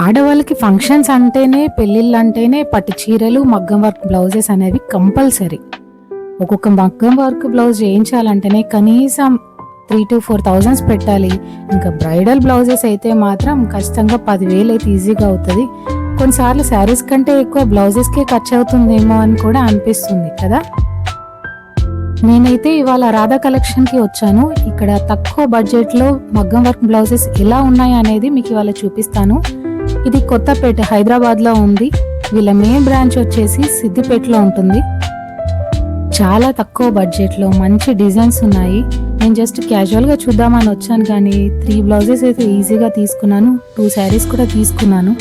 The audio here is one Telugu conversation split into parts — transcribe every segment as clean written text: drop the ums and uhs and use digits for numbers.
ఆడవాళ్ళకి ఫంక్షన్స్ అంటేనే, పెళ్ళిళ్ళు అంటేనే పట్టు చీరలు, మగ్గం వర్క్ బ్లౌజెస్ అనేవి కంపల్సరీ. ఒక్కొక్క మగ్గం వర్క్ బ్లౌజ్ చేయించాలంటేనే కనీసం 3,000 to 4,000 పెట్టాలి. ఇంకా బ్రైడల్ బ్లౌజెస్ అయితే మాత్రం ఖచ్చితంగా 10,000 అయితే ఈజీగా అవుతుంది. కొన్నిసార్లు శారీస్ కంటే ఎక్కువ బ్లౌజెస్కే ఖర్చు అవుతుందేమో అని కూడా అనిపిస్తుంది కదా. నేనైతే ఇవాళ రాధా కలెక్షన్కి వచ్చాను. ఇక్కడ తక్కువ బడ్జెట్లో మగ్గం వర్క్ బ్లౌజెస్ ఎలా ఉన్నాయి అనేది మీకు ఇవాళ చూపిస్తాను. ఇది కొత్తపేట, హైదరాబాద్లో ఉంది. వీళ్ళ మెయిన్ బ్రాంచ్ వచ్చేసి సిద్దిపేటలో ఉంటుంది. చాలా తక్కువ బడ్జెట్లో మంచి డిజైన్స్ ఉన్నాయి. నేను జస్ట్ క్యాజువల్గా చూద్దామని వచ్చాను, కానీ 3 బ్లౌజెస్ అయితే ఈజీగా తీసుకున్నాను. 2 శారీస్ కూడా తీసుకున్నాను.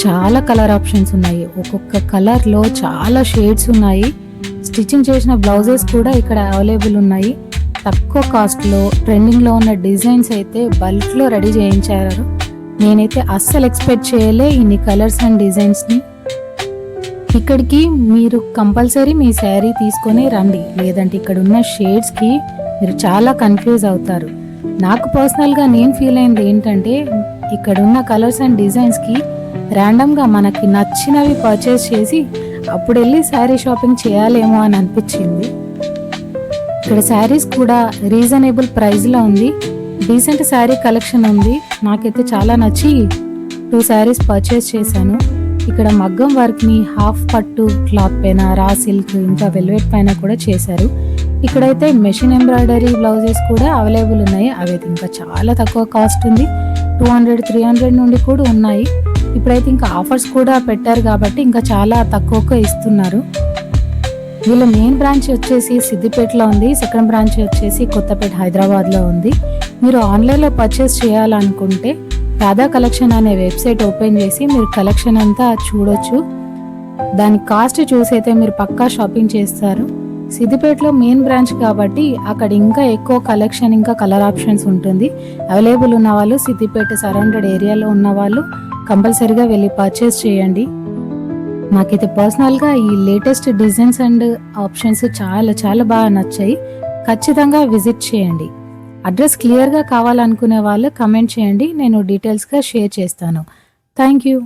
చాలా కలర్ ఆప్షన్స్ ఉన్నాయి. ఒక్కొక్క కలర్లో చాలా షేడ్స్ ఉన్నాయి. స్టిచ్చింగ్ చేసిన బ్లౌజెస్ కూడా ఇక్కడ అవైలబుల్ ఉన్నాయి. తక్కువ కాస్ట్లో ట్రెండింగ్లో ఉన్న డిజైన్స్ అయితే బల్క్లో రెడీ చేయించారు. నేనైతే అస్సలు ఎక్స్పెక్ట్ చేయలే ఇన్ని కలర్స్ అండ్ డిజైన్స్ని. ఇక్కడికి మీరు కంపల్సరీ మీ శారీ తీసుకొని రండి, లేదంటే ఇక్కడ ఉన్న షేడ్స్కి మీరు చాలా కన్ఫ్యూజ్ అవుతారు. నాకు పర్సనల్గా నేను ఫీల్ అయింది ఏంటంటే, ఇక్కడ ఉన్న కలర్స్ అండ్ డిజైన్స్కి ర్యాండమ్గా మనకి నచ్చినవి పర్చేస్ చేసి అప్పుడు వెళ్ళి శారీ షాపింగ్ చేయాలేమో అని అనిపించింది. ఇక్కడ శారీస్ కూడా రీజనబుల్ ప్రైస్లో ఉంది. డీసెంట్ శారీ కలెక్షన్ ఉంది. నాకైతే చాలా నచ్చి 2 శారీస్ పర్చేస్ చేశాను. ఇక్కడ మగ్గం వర్క్ని హాఫ్ పట్టు క్లాత్ పైన, రా సిల్క్, ఇంకా వెల్వెట్ పైన కూడా చేశారు. ఇక్కడైతే మెషిన్ ఎంబ్రాయిడరీ బ్లౌజెస్ కూడా అవైలబుల్ ఉన్నాయి. అవి ఇంకా చాలా తక్కువ కాస్ట్ ఉంది. 200-300 నుండి కూడా ఉన్నాయి. ఇప్పుడైతే ఇంకా ఆఫర్స్ కూడా పెట్టారు కాబట్టి ఇంకా చాలా తక్కువగా ఇస్తున్నారు. వీళ్ళ మెయిన్ బ్రాంచ్ వచ్చేసి సిద్దిపేటలో ఉంది. సెకండ్ బ్రాంచ్ వచ్చేసి కొత్తపేట, హైదరాబాద్లో ఉంది. మీరు ఆన్లైన్లో పర్చేస్ చేయాలనుకుంటే రాధా కలెక్షన్ అనే వెబ్సైట్ ఓపెన్ చేసి మీరు కలెక్షన్ అంతా చూడొచ్చు. దాని కాస్ట్ చూసి అయితే మీరు పక్కా షాపింగ్ చేస్తారు. సిద్దిపేటలో మెయిన్ బ్రాంచ్ కాబట్టి అక్కడ ఇంకా ఎక్కువ కలెక్షన్, ఇంకా కలర్ ఆప్షన్స్ ఉంటుంది. అవైలబుల్ ఉన్న వాళ్ళు, సిద్దిపేట సరౌండెడ్ ఏరియాలో ఉన్న వాళ్ళు కంపల్సరీగా వెళ్ళి పర్చేస్ చేయండి. నాకైతే పర్సనల్గా ఈ లేటెస్ట్ డిజైన్స్ అండ్ ఆప్షన్స్ చాలా చాలా బాగా నచ్చాయి. ఖచ్చితంగా విజిట్ చేయండి. అడ్రస్ క్లియర్గా కావాలనుకునే వాళ్ళు కమెంట్ చేయండి, నేను డీటెయిల్స్గా షేర్ చేస్తాను. Thank you.